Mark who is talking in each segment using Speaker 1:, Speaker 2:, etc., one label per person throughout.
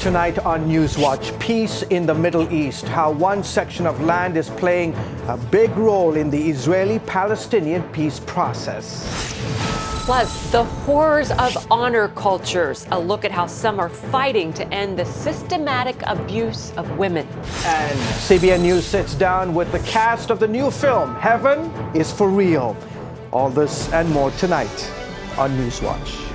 Speaker 1: Tonight on NewsWatch, peace in the Middle East, how one section of land is playing a big role in the Israeli-Palestinian peace process.
Speaker 2: Plus, the horrors of honor cultures, a look at how some are fighting to end the systematic abuse of women.
Speaker 1: And CBN News sits down with the cast of the new film, Heaven is for Real. All this and more tonight on NewsWatch.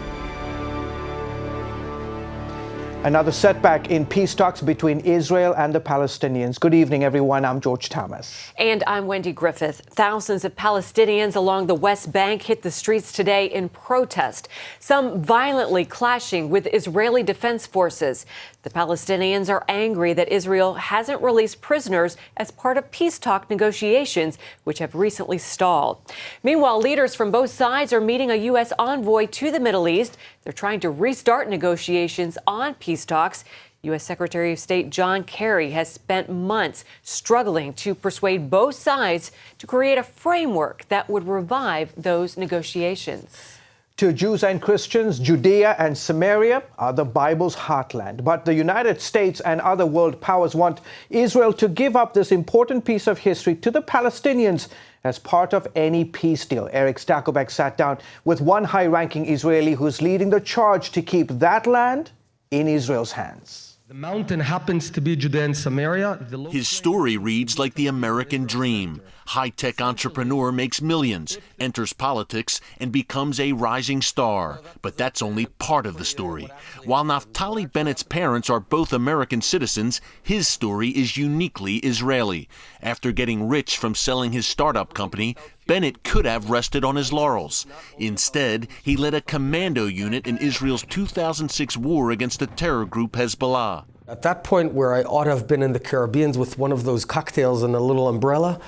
Speaker 1: Another setback in peace talks between Israel and the Palestinians. Good evening, everyone. I'm George Thomas.
Speaker 2: And I'm Wendy Griffith. Thousands of Palestinians along the West Bank hit the streets today in protest, some violently clashing with Israeli defense forces. The Palestinians are angry that Israel hasn't released prisoners as part of peace talk negotiations, which have recently stalled. Meanwhile, leaders from both sides are meeting a U.S. envoy to the Middle East. They're trying to restart negotiations on peace talks. U.S. Secretary of State John Kerry has spent months struggling to persuade both sides to create a framework that would revive those negotiations.
Speaker 1: To Jews and Christians, Judea and Samaria are the Bible's heartland. But the United States and other world powers want Israel to give up this important piece of history to the Palestinians as part of any peace deal. Eric Stakelbeck sat down with one high-ranking Israeli who's leading the charge to keep that land in Israel's hands.
Speaker 3: The mountain happens to be Judea and Samaria.
Speaker 4: His story reads like the American dream. High-tech entrepreneur makes millions, enters politics, and becomes a rising star. But that's only part of the story. While Naftali Bennett's parents are both American citizens, his story is uniquely Israeli. After getting rich from selling his startup company, Bennett could have rested on his laurels. Instead, he led a commando unit in Israel's 2006 war against the terror group Hezbollah.
Speaker 3: At that point where I ought to have been in the Caribbean with one of those cocktails and a little umbrella,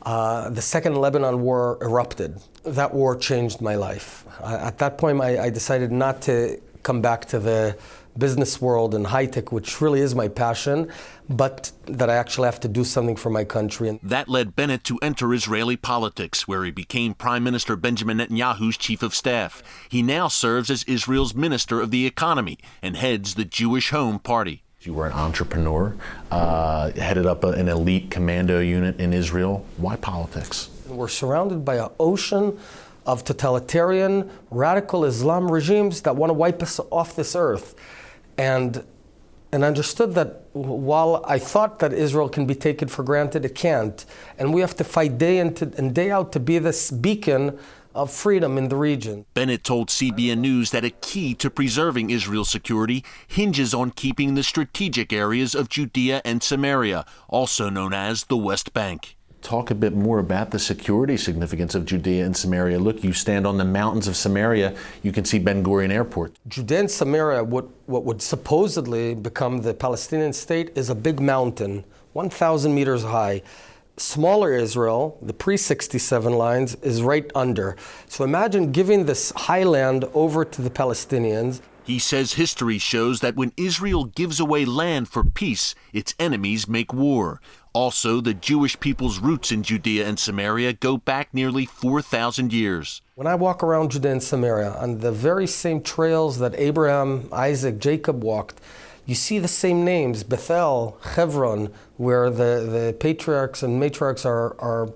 Speaker 3: the Second Lebanon War erupted. That war changed my life. At that point, I decided not to come back to the business world and high-tech, which really is my passion, but that I actually have to do something for my country.
Speaker 4: That led Bennett to enter Israeli politics, where he became Prime Minister Benjamin Netanyahu's chief of staff. He now serves as Israel's Minister of the Economy and heads the Jewish Home Party.
Speaker 5: You were an entrepreneur, headed up an elite commando unit in Israel. Why politics?
Speaker 3: We're surrounded by an ocean of totalitarian, radical Islam regimes that want to wipe us off this earth. And understood that while I thought that Israel can be taken for granted, it can't. And we have to fight day in and day out to be this beacon of freedom in the region.
Speaker 4: Bennett told CBN News that a key to preserving Israel's security hinges on keeping the strategic areas of Judea and Samaria, also known as the West Bank.
Speaker 5: Talk a bit more about the security significance of Judea and Samaria. Look, you stand on the mountains of Samaria, you can see Ben Gurion Airport.
Speaker 3: Judea and Samaria, what would supposedly become the Palestinian state, is a big mountain, 1,000 meters high. Smaller Israel, the pre-67 lines, is right under. So imagine giving this highland over to the Palestinians.
Speaker 4: He says history shows that when Israel gives away land for peace, its enemies make war. Also, the Jewish people's roots in Judea and Samaria go back nearly 4,000 years.
Speaker 3: When I walk around Judea and Samaria, on the very same trails that Abraham, Isaac, Jacob walked, you see the same names, Bethel, Hebron, where the patriarchs and matriarchs are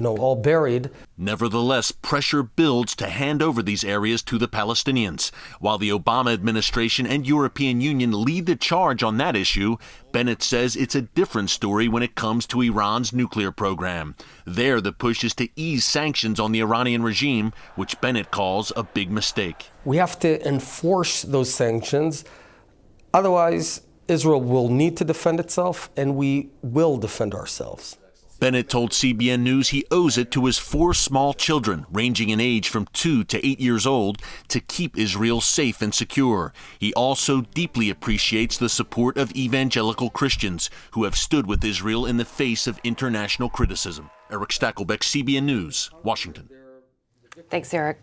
Speaker 3: all buried.
Speaker 4: Nevertheless, pressure builds to hand over these areas to the Palestinians. While the Obama administration and European Union lead the charge on that issue, Bennett says it's a different story when it comes to Iran's nuclear program. There, the push is to ease sanctions on the Iranian regime, which Bennett calls a big mistake.
Speaker 3: We have to enforce those sanctions. Otherwise, Israel will need to defend itself, and we will defend ourselves.
Speaker 4: Bennett told CBN News he owes it to his 4 small children, ranging in age from 2 to 8 years old, to keep Israel safe and secure. He also deeply appreciates the support of evangelical Christians who have stood with Israel in the face of international criticism. Eric Stakelbeck, CBN News, Washington.
Speaker 2: Thanks, Eric.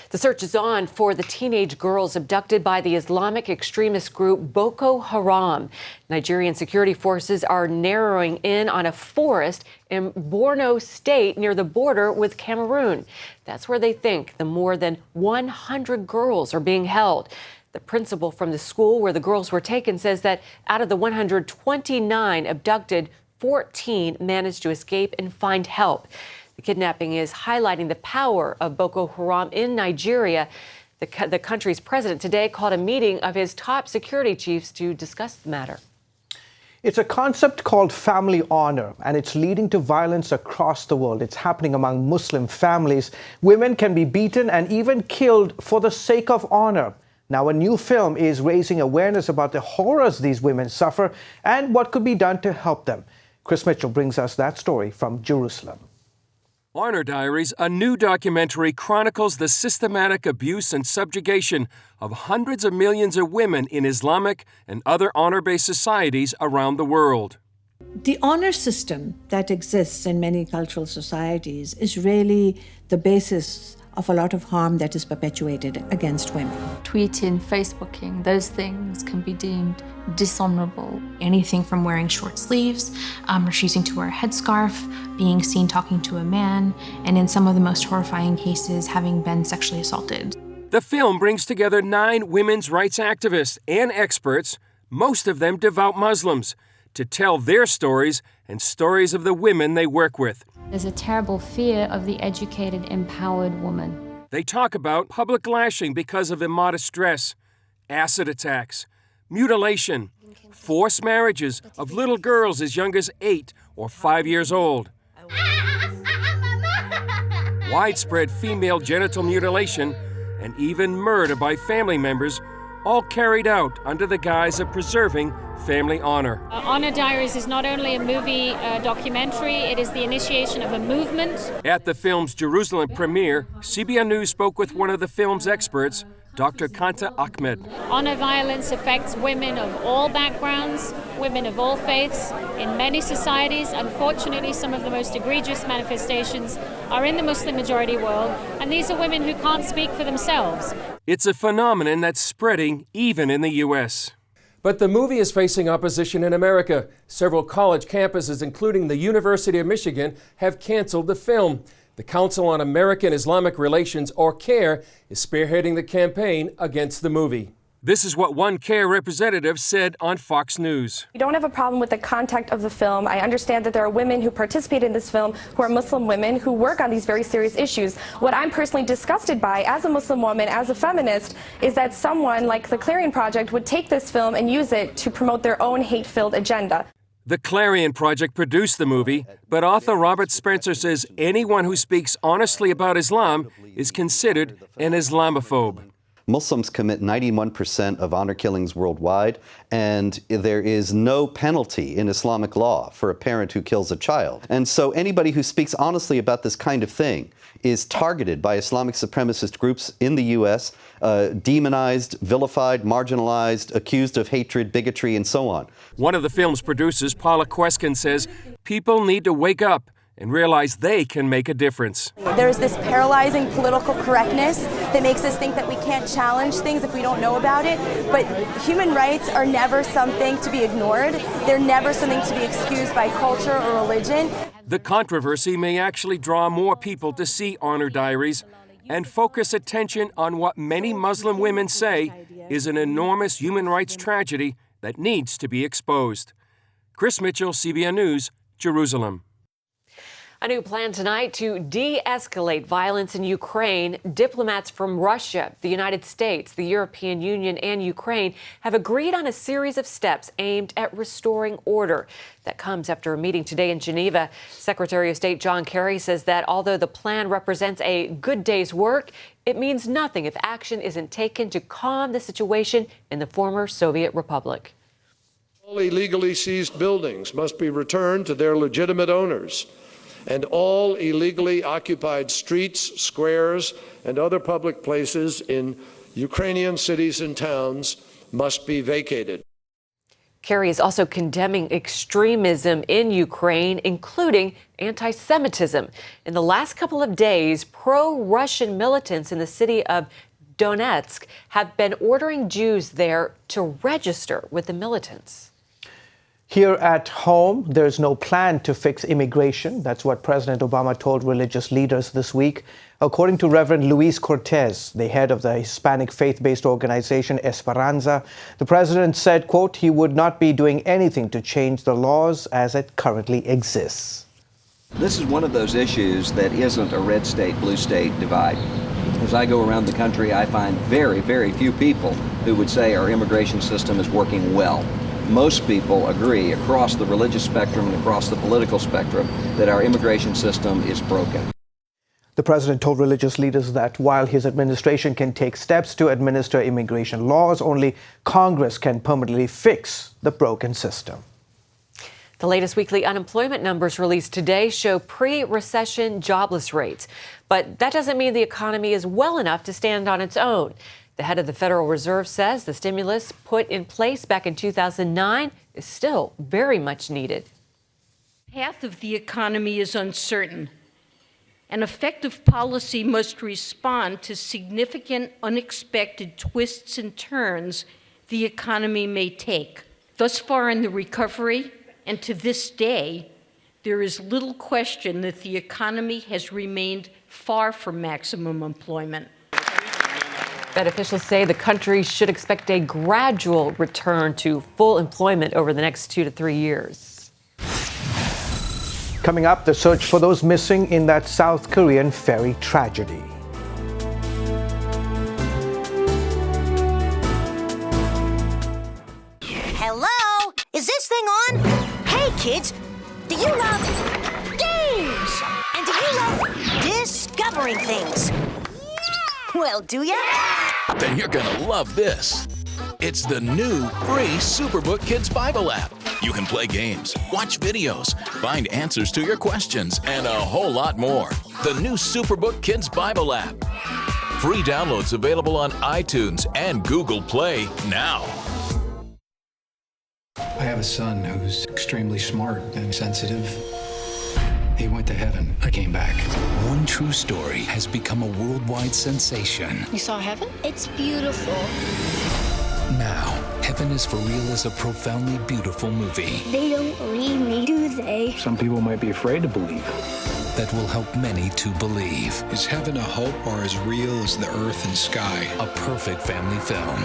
Speaker 2: The search is on for the teenage girls abducted by the Islamic extremist group Boko Haram. Nigerian security forces are narrowing in on a forest in Borno State near the border with Cameroon. That's where they think the more than 100 girls are being held. The principal from the school where the girls were taken says that out of the 129 abducted, 14 managed to escape and find help. The kidnapping is highlighting the power of Boko Haram in Nigeria. The country's president today called a meeting of his top security chiefs to discuss the matter.
Speaker 1: It's a concept called family honor, and it's leading to violence across the world. It's happening among Muslim families. Women can be beaten and even killed for the sake of honor. Now, a new film is raising awareness about the horrors these women suffer and what could be done to help them. Chris Mitchell brings us that story from Jerusalem.
Speaker 6: Honor Diaries, a new documentary, chronicles the systematic abuse and subjugation of hundreds of millions of women in Islamic and other honor-based societies around the world.
Speaker 7: The honor system that exists in many cultural societies is really the basis of a lot of harm that is perpetuated against women.
Speaker 8: Tweeting, Facebooking, those things can be deemed dishonorable.
Speaker 9: Anything from wearing short sleeves, refusing to wear a headscarf, being seen talking to a man, and in some of the most horrifying cases, having been sexually assaulted.
Speaker 6: The film brings together 9 women's rights activists and experts, most of them devout Muslims, to tell their stories and stories of the women they work with.
Speaker 10: There's a terrible fear of the educated, empowered woman.
Speaker 6: They talk about public lashing because of immodest dress, acid attacks, mutilation, forced marriages of little girls as young as 8 or 5 years old, widespread female genital mutilation, and even murder by family members, all carried out under the guise of preserving family honor.
Speaker 10: Honor Diaries is not only a movie documentary, it is the initiation of a movement.
Speaker 6: At the film's Jerusalem premiere, CBN News spoke with one of the film's experts, Dr. Kanta Ahmed.
Speaker 10: Honor violence affects women of all backgrounds, women of all faiths. In many societies, unfortunately, some of the most egregious manifestations are in the Muslim majority world, and these are women who can't speak for themselves.
Speaker 6: It's a phenomenon that's spreading even in the U.S. But the movie is facing opposition in America. Several college campuses, including the University of Michigan, have canceled the film. The Council on American Islamic Relations, or CAIR, is spearheading the campaign against the movie. This is what one CAIR representative said on Fox News.
Speaker 11: We don't have a problem with the content of the film. I understand that there are women who participate in this film who are Muslim women who work on these very serious issues. What I'm personally disgusted by as a Muslim woman, as a feminist, is that someone like the Clarion Project would take this film and use it to promote their own hate-filled agenda.
Speaker 6: The Clarion Project produced the movie, but author Robert Spencer says anyone who speaks honestly about Islam is considered an Islamophobe.
Speaker 12: Muslims commit 91% of honor killings worldwide, and there is no penalty in Islamic law for a parent who kills a child. And so anybody who speaks honestly about this kind of thing is targeted by Islamic supremacist groups in the U.S., demonized, vilified, marginalized, accused of hatred, bigotry, and so on.
Speaker 6: One of the film's producers, Paula Queskin, says people need to wake up and realize they can make a difference.
Speaker 13: There's this paralyzing political correctness that makes us think that we can't challenge things if we don't know about it, but human rights are never something to be ignored. They're never something to be excused by culture or religion.
Speaker 6: The controversy may actually draw more people to see Honor Diaries and focus attention on what many Muslim women say is an enormous human rights tragedy that needs to be exposed. Chris Mitchell, CBN News, Jerusalem.
Speaker 2: A new plan tonight to de-escalate violence in Ukraine. Diplomats from Russia, the United States, the European Union, and Ukraine have agreed on a series of steps aimed at restoring order. That comes after a meeting today in Geneva. Secretary of State John Kerry says that although the plan represents a good day's work, it means nothing if action isn't taken to calm the situation in the former Soviet republic.
Speaker 14: All illegally seized buildings must be returned to their legitimate owners, and all illegally occupied streets, squares, and other public places in Ukrainian cities and towns must be vacated.
Speaker 2: Kerry is also condemning extremism in Ukraine, including anti-Semitism. In the last couple of days, pro-Russian militants in the city of Donetsk have been ordering Jews there to register with the militants.
Speaker 1: Here at home, there's no plan to fix immigration. That's what President Obama told religious leaders this week. According to Reverend Luis Cortez, the head of the Hispanic faith-based organization Esperanza, the president said, quote, he would not be doing anything to change the laws as it currently exists.
Speaker 15: This is one of those issues that isn't a red state, blue state divide. As I go around the country, I find very, very few people who would say our immigration system is working well. Most people agree across the religious spectrum and across the political spectrum that our immigration system is broken.
Speaker 1: The president told religious leaders that while his administration can take steps to administer immigration laws, only Congress can permanently fix the broken system.
Speaker 2: The latest weekly unemployment numbers released today show pre-recession jobless rates. But that doesn't mean the economy is well enough to stand on its own. The head of the Federal Reserve says the stimulus put in place back in 2009 is still very much needed.
Speaker 16: The path of the economy is uncertain. An effective policy must respond to significant unexpected twists and turns the economy may take. Thus far in the recovery, and to this day, there is little question that the economy has remained far from maximum employment.
Speaker 2: Fed officials say the country should expect a gradual return to full employment over the next 2 to 3 years.
Speaker 1: Coming up, the search for those missing in that South Korean ferry tragedy.
Speaker 17: Hello? Is this thing on? Hey, kids, do you love games? And do you love discovering things? Well, do ya?
Speaker 18: Then you're gonna love this. It's the new free Superbook Kids Bible app. You can play games, watch videos, find answers to your questions, and a whole lot more. The new Superbook Kids Bible app. Free downloads available on iTunes and Google Play now.
Speaker 19: I have a son who's extremely smart and sensitive. He went to heaven. I came back.
Speaker 20: One true story has become a worldwide sensation.
Speaker 21: You saw heaven? It's beautiful.
Speaker 20: Now, Heaven is for Real is a profoundly beautiful movie.
Speaker 21: They don't believe me, do they?
Speaker 19: Some people might be afraid to believe.
Speaker 20: That will help many to believe.
Speaker 19: Is heaven a hope or as real as the earth and sky?
Speaker 20: A perfect family film.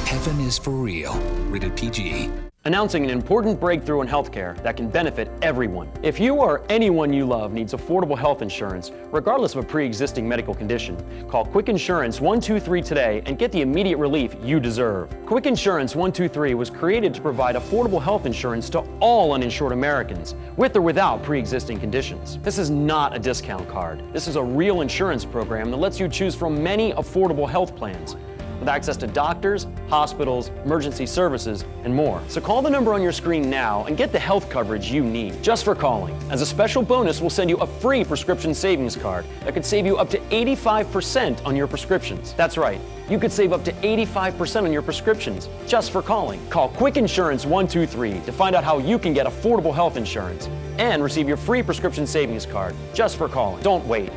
Speaker 20: Heaven is for Real. Rated PG.
Speaker 22: Announcing an important breakthrough in healthcare that can benefit everyone. If you or anyone you love needs affordable health insurance, regardless of a pre-existing medical condition, call Quick Insurance 123 today and get the immediate relief you deserve. Quick Insurance 123 was created to provide affordable health insurance to all uninsured Americans, with or without pre-existing conditions. This is not a discount card. This is a real insurance program that lets you choose from many affordable health plans, with access to doctors, hospitals, emergency services, and more. So call the number on your screen now and get the health coverage you need just for calling. As a special bonus, we'll send you a free prescription savings card that could save you up to 85% on your prescriptions. That's right, you could save up to 85% on your prescriptions just for calling. Call Quick Insurance 123 to find out how you can get affordable health insurance and receive your free prescription savings card just for calling. Don't wait.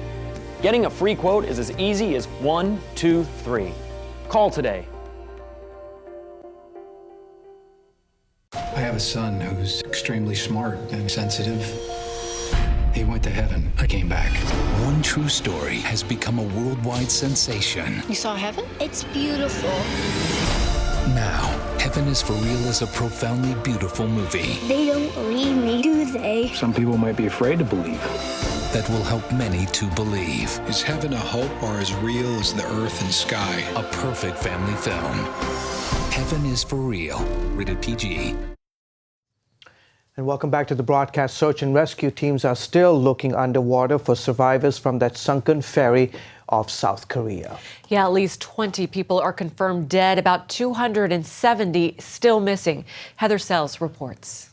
Speaker 22: Getting a free quote is as easy as 1, 2, 3. Call today.
Speaker 19: I have a son who's extremely smart and sensitive. He went to heaven. I came back.
Speaker 20: One true story has become a worldwide sensation.
Speaker 21: You saw heaven? It's beautiful.
Speaker 20: Now, Heaven is for Real is a profoundly beautiful movie.
Speaker 21: They don't believe me, do they?
Speaker 19: Some people might be afraid to believe.
Speaker 20: That will help many to believe.
Speaker 19: Is heaven a hope or as real as the earth and sky?
Speaker 20: A perfect family film. Heaven is for Real. Rated PG.
Speaker 1: And welcome back to the broadcast. Search and rescue teams are still looking underwater for survivors from that sunken ferry off South Korea.
Speaker 2: Yeah, at least 20 people are confirmed dead, about 270 still missing. Heather Sells reports.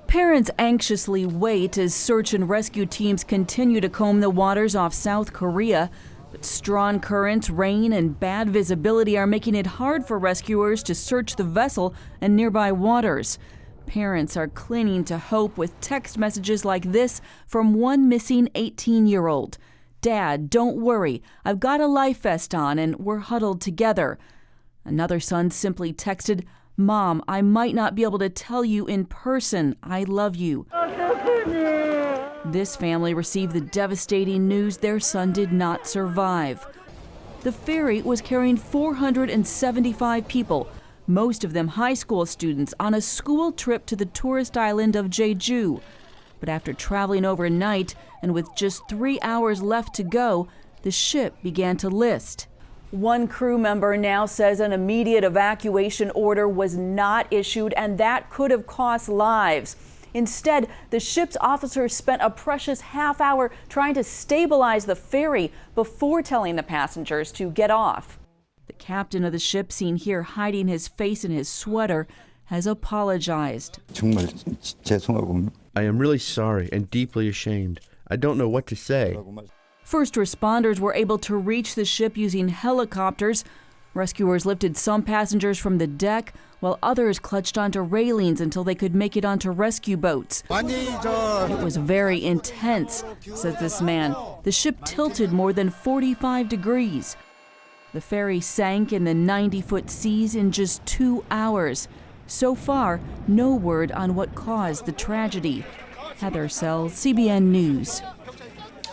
Speaker 23: Parents anxiously wait as search and rescue teams continue to comb the waters off South Korea. But strong currents, rain, and bad visibility are making it hard for rescuers to search the vessel and nearby waters. Parents are clinging to hope with text messages like this from one missing 18-year-old. "Dad, don't worry. I've got a life vest on and we're huddled together." Another son simply texted, Mom, I might not be able to tell you in person I love you. This family received the devastating news their son did not survive. The ferry was carrying 475 people, most of them high school students, on a school trip to the tourist island of Jeju. But after traveling overnight and with just 3 hours left to go, the ship began to list. One crew member now says an immediate evacuation order was not issued, and that could have cost lives. Instead, the ship's officers spent a precious half hour trying to stabilize the ferry before telling the passengers to get off. The captain of the ship, seen here hiding his face in his sweater, has apologized.
Speaker 3: I am really sorry and deeply ashamed. I don't know what to say.
Speaker 23: First responders were able to reach the ship using helicopters. Rescuers lifted some passengers from the deck, while others clutched onto railings until they could make it onto rescue boats. It was very intense, says this man. The ship tilted more than 45 degrees. The ferry sank in the 90-foot seas in just 2 hours. So far, no word on what caused the tragedy. Heather Sells, CBN News.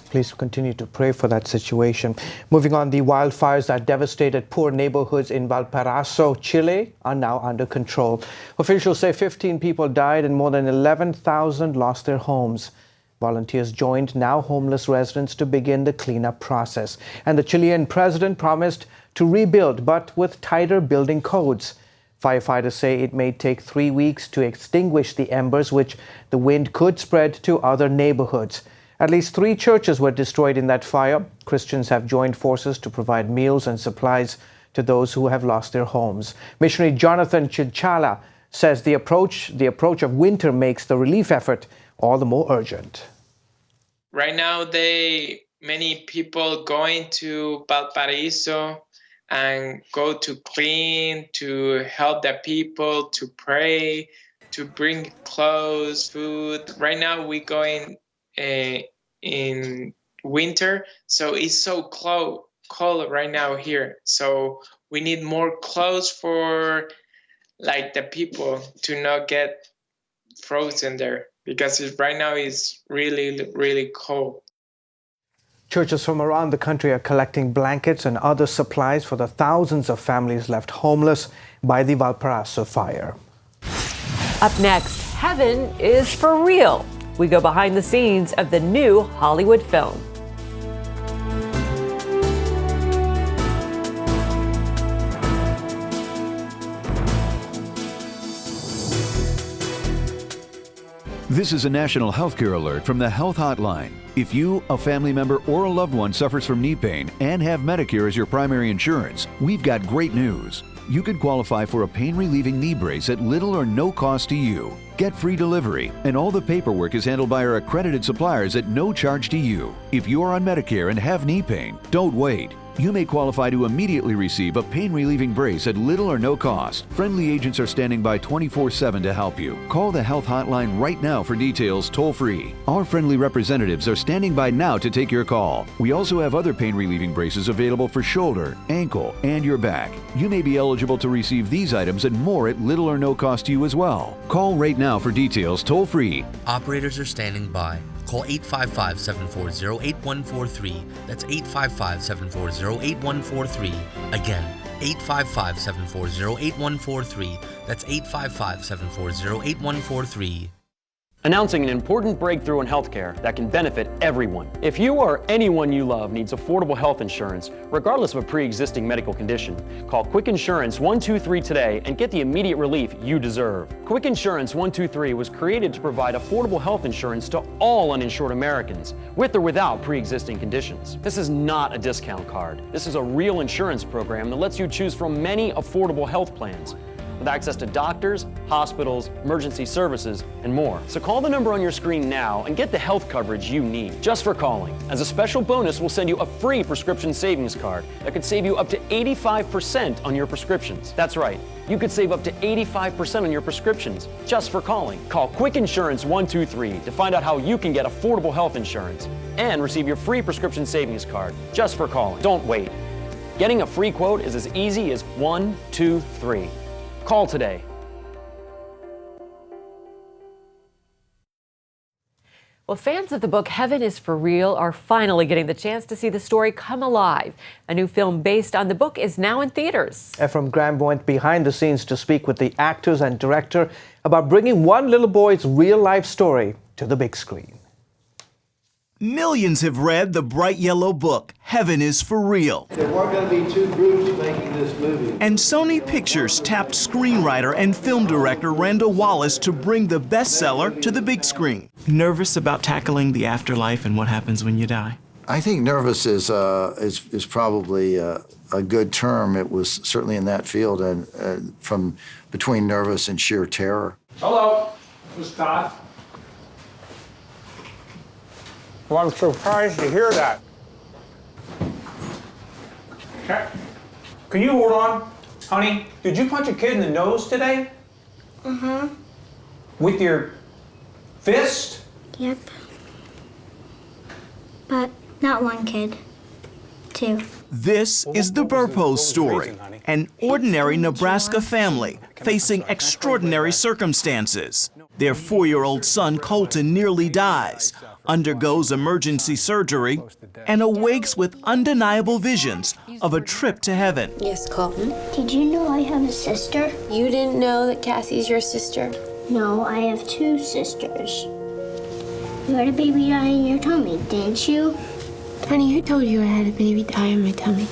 Speaker 1: Please continue to pray for that situation. Moving on, the wildfires that devastated poor neighborhoods in Valparaiso, Chile, are now under control. Officials say 15 people died and more than 11,000 lost their homes. Volunteers joined now homeless residents to begin the cleanup process. And the Chilean president promised to rebuild, but with tighter building codes. Firefighters say it may take 3 weeks to extinguish the embers, which the wind could spread to other neighborhoods. At least 3 churches were destroyed in that fire. Christians have joined forces to provide meals and supplies to those who have lost their homes. Missionary Jonathan Chinchala says the approach of winter makes the relief effort all the more urgent.
Speaker 4: Right now, many people going to Valparaiso and go to clean, to help the people, to pray, to bring clothes, food. Right now, we're going in winter, so it's so cold right now here. So we need more clothes for the people to not get frozen there, because right now it's really, really cold.
Speaker 1: Churches from around the country are collecting blankets and other supplies for the thousands of families left homeless by the Valparaiso fire.
Speaker 2: Up next, heaven is for real. We go behind the scenes of the new Hollywood film.
Speaker 5: This is a national healthcare alert from the Health Hotline. If you, a family member, or a loved one suffers from knee pain and have Medicare as your primary insurance, we've got great news. You could qualify for a pain-relieving knee brace at little or no cost to you. Get free delivery, and all the paperwork is handled by our accredited suppliers at no charge to you. If you're on Medicare and have knee pain, don't wait. You may qualify to immediately receive a pain-relieving brace at little or no cost. Friendly agents are standing by 24/7 to help you. Call the Health Hotline right now for details toll-free. Our friendly representatives are standing by now to take your call. We also have other pain-relieving braces available for shoulder, ankle, and your back. You may be eligible to receive these items and more at little or no cost to you as well. Call right now for details toll-free.
Speaker 24: Operators are standing by. Call 855-740-8143. That's 855-740-8143. Again, 855-740-8143. That's 855-740-8143.
Speaker 22: Announcing an important breakthrough in healthcare that can benefit everyone. If you or anyone you love needs affordable health insurance, regardless of a pre-existing medical condition, call Quick Insurance 123 today and get the immediate relief you deserve. Quick Insurance 123 was created to provide affordable health insurance to all uninsured Americans, with or without pre-existing conditions. This is not a discount card. This is a real insurance program that lets you choose from many affordable health plans, with access to doctors, hospitals, emergency services, and more. So call the number on your screen now and get the health coverage you need, just for calling. As a special bonus, we'll send you a free prescription savings card that could save you up to 85% on your prescriptions. That's right, you could save up to 85% on your prescriptions, just for calling. Call Quick Insurance 123 to find out how you can get affordable health insurance and receive your free prescription savings card, just for calling. Don't wait. Getting a free quote is as easy as 1, 2, 3. Call today.
Speaker 2: Well, fans of the book Heaven is for Real are finally getting the chance to see the story come alive. A new film based on the book is now in theaters.
Speaker 1: Ephraim Graham went behind the scenes to speak with the actors and director about bringing one little boy's real-life story to the big screen.
Speaker 7: Millions have read the bright yellow book, Heaven is for Real.
Speaker 8: There weren't going to be two groups making this movie.
Speaker 7: And Sony Pictures tapped screenwriter and film director Randall Wallace to bring the bestseller to the big screen. Nervous about tackling the afterlife and what happens when you die?
Speaker 9: I think nervous is probably a good term. It was certainly in that field, and from between nervous and sheer terror.
Speaker 10: Hello, this is Todd. Well, I'm surprised to hear that. Can you hold on? Honey, did you punch a kid in the nose today?
Speaker 21: Uh-huh.
Speaker 10: With your fist?
Speaker 21: Yep. But not one kid. Two.
Speaker 7: This is the Burpo's story, an ordinary Nebraska family facing extraordinary circumstances. Their 4-year-old son, Colton, nearly dies, undergoes emergency surgery, and awakes with undeniable visions of a trip to heaven.
Speaker 21: Yes, Colton. Did you know I have a sister? You didn't know that Cassie's your sister? No, I have 2 sisters. You had a baby die in your tummy, didn't you? Honey, who told you I had a baby die in my tummy?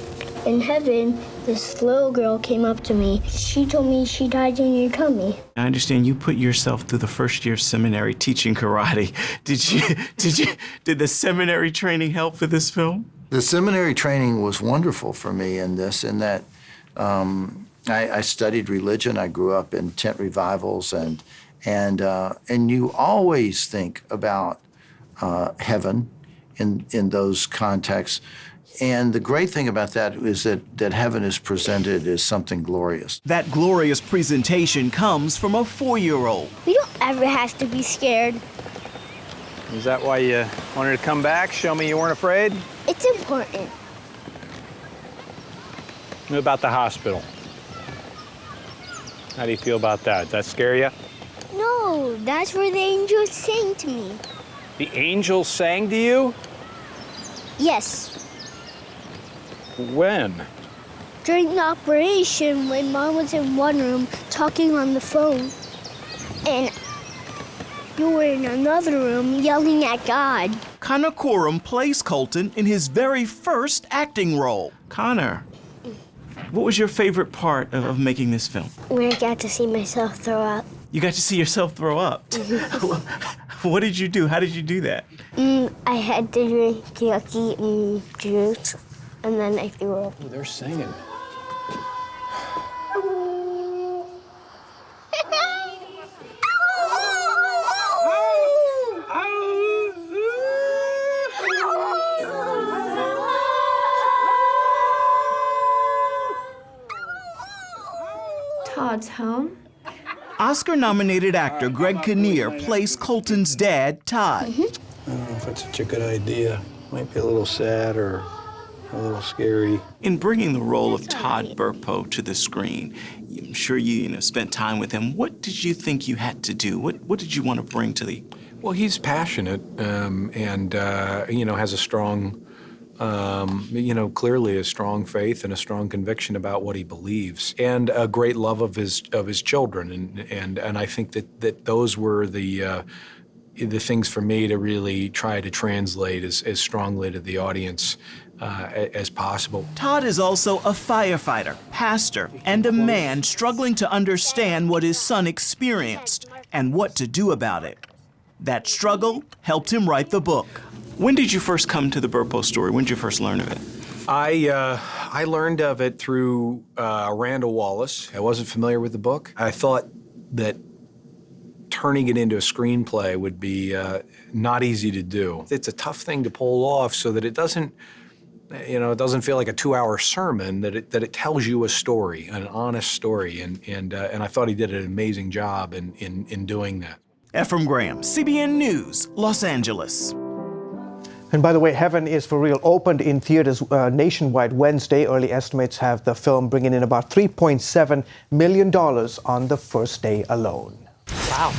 Speaker 21: In heaven, this little girl came up to me. She told me she died in your tummy.
Speaker 7: I understand you put yourself through the first-year seminary teaching karate. Did the seminary training help for this film?
Speaker 9: The seminary training was wonderful for me in that I studied religion. I grew up in tent revivals, and you always think about heaven in those contexts. And the great thing about that is that heaven is presented as something glorious.
Speaker 7: That glorious presentation comes from a 4-year-old.
Speaker 21: We don't ever have to be scared.
Speaker 10: Is that why you wanted to come back? Show me you weren't afraid?
Speaker 21: It's important.
Speaker 10: What about the hospital? How do you feel about that? Does that scare you?
Speaker 21: No, that's where the angels sang to me.
Speaker 10: The angels sang to you?
Speaker 21: Yes.
Speaker 10: When?
Speaker 21: During the operation, when Mom was in one room talking on the phone, and you were in another room yelling at God.
Speaker 7: Connor Coram plays Colton in his very first acting role. Connor, what was your favorite part of making this film?
Speaker 21: When I got to see myself throw up.
Speaker 7: You got to see yourself throw up? What did you do? How did you do that?
Speaker 21: I had to drink yucky juice, and then I threw up.
Speaker 10: Oh, they're singing.
Speaker 21: Todd's home.
Speaker 7: Oscar-nominated actor Greg Kinnear plays Colton's dad, Todd.
Speaker 10: I don't know if it's such a good idea. Might be a little sad or a little scary.
Speaker 7: In bringing the role of Todd Burpo to the screen, I'm sure you spent time with him. What did you think you had to do? What did you want to bring to the...
Speaker 25: Well, he's passionate and has a strong, clearly a strong faith and a strong conviction about what he believes, and a great love of his children. And I think that those were the things for me to really try to translate as strongly to the audience as possible.
Speaker 7: Todd is also a firefighter, pastor, and a man struggling to understand what his son experienced and what to do about it. That struggle helped him write the book. When did you first come to the Burpo story? When did you first learn of it?
Speaker 25: I learned of it through Randall Wallace. I wasn't familiar with the book. I thought that turning it into a screenplay would be not easy to do. It's a tough thing to pull off so that it doesn't feel like a 2-hour sermon, that it tells you a story, an honest story, and I thought he did an amazing job in doing that.
Speaker 7: Ephraim Graham, CBN News, Los Angeles.
Speaker 1: And by the way, Heaven is for Real opened in theaters nationwide Wednesday. Early estimates have the film bringing in about $3.7 million on the first day alone.
Speaker 2: Wow.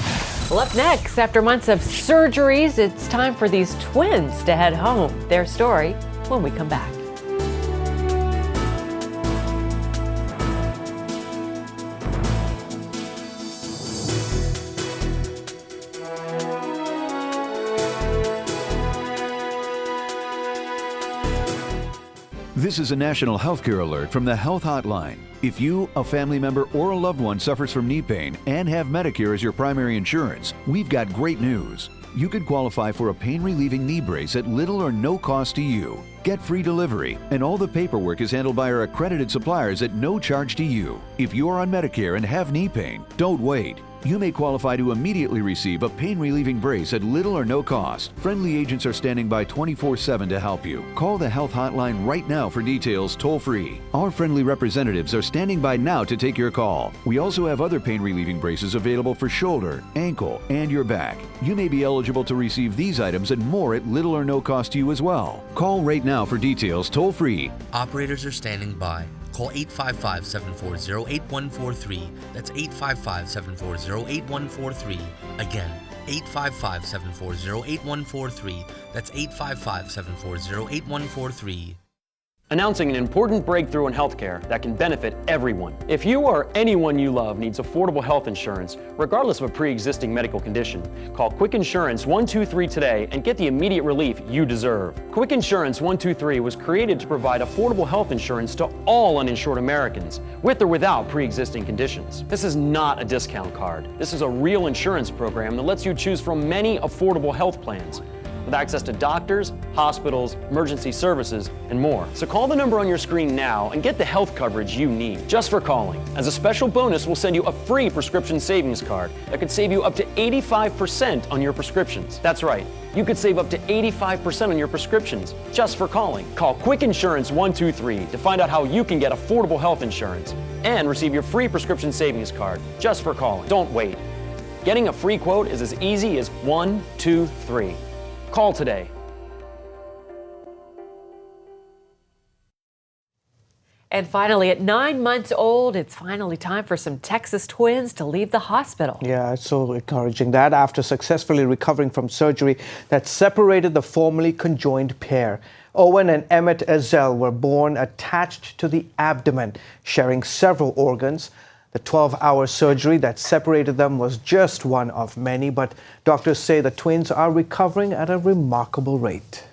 Speaker 2: Well, up next, after months of surgeries, it's time for these twins to head home. Their story when we come back.
Speaker 5: This is a national healthcare alert from the Health Hotline. If you, a family member, or a loved one suffers from knee pain and have Medicare as your primary insurance, we've got great news. You could qualify for a pain-relieving knee brace at little or no cost to you. Get free delivery, and all the paperwork is handled by our accredited suppliers at no charge to you. If you're on Medicare and have knee pain, don't wait. You may qualify to immediately receive a pain-relieving brace at little or no cost. Friendly agents are standing by 24/7 to help you. Call the Health Hotline right now for details toll-free. Our friendly representatives are standing by now to take your call. We also have other pain-relieving braces available for shoulder, ankle, and your back. You may be eligible to receive these items and more at little or no cost to you as well. Call right now for details toll-free.
Speaker 24: Operators are standing by. Call 855-740-8143. That's 855-740-8143. Again, 855-740-8143. That's 855-740-8143.
Speaker 22: Announcing an important breakthrough in healthcare that can benefit everyone. If you or anyone you love needs affordable health insurance, regardless of a pre-existing medical condition, call Quick Insurance 123 today and get the immediate relief you deserve. Quick Insurance 123 was created to provide affordable health insurance to all uninsured Americans, with or without pre-existing conditions. This is not a discount card. This is a real insurance program that lets you choose from many affordable health plans, with access to doctors, hospitals, emergency services, and more. So call the number on your screen now and get the health coverage you need just for calling. As a special bonus, we'll send you a free prescription savings card that could save you up to 85% on your prescriptions. That's right, you could save up to 85% on your prescriptions just for calling. Call Quick Insurance 123 to find out how you can get affordable health insurance and receive your free prescription savings card just for calling. Don't wait. Getting a free quote is as easy as 1, 2, 3. Call today.
Speaker 2: And finally, at 9 months old, it's finally time for some Texas twins to leave the hospital.
Speaker 1: Yeah, it's so encouraging that after successfully recovering from surgery that separated the formerly conjoined pair. Owen and Emmett Ezell were born attached to the abdomen, sharing several organs. The 12-hour surgery that separated them was just one of many, but doctors say the twins are recovering at a remarkable rate.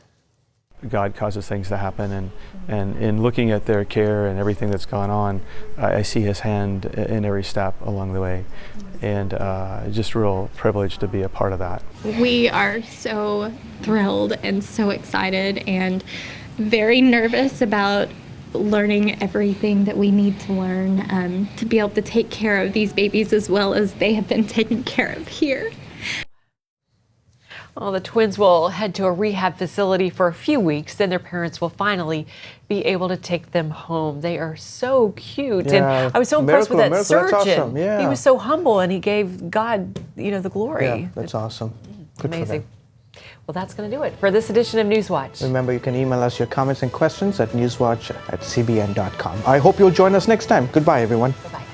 Speaker 6: God causes things to happen, and in looking at their care and everything that's gone on, I see His hand in every step along the way, and just real privileged to be a part of that.
Speaker 11: We are so thrilled and so excited and very nervous about learning everything that we need to learn to be able to take care of these babies as well as they have been taken care of here.
Speaker 2: Well, the twins will head to a rehab facility for a few weeks, then their parents will finally be able to take them home. They are so cute.
Speaker 1: Yeah,
Speaker 2: and I was so impressed with that surgeon.
Speaker 1: That's awesome. Yeah.
Speaker 2: He was so humble and he gave God, the glory.
Speaker 1: Yeah, that's awesome. Good
Speaker 2: amazing. Well, that's going to do it for this edition of NewsWatch.
Speaker 1: Remember, you can email us your comments and questions at newswatch@cbn.com. I hope you'll join us next time. Goodbye, everyone.
Speaker 2: Bye-bye.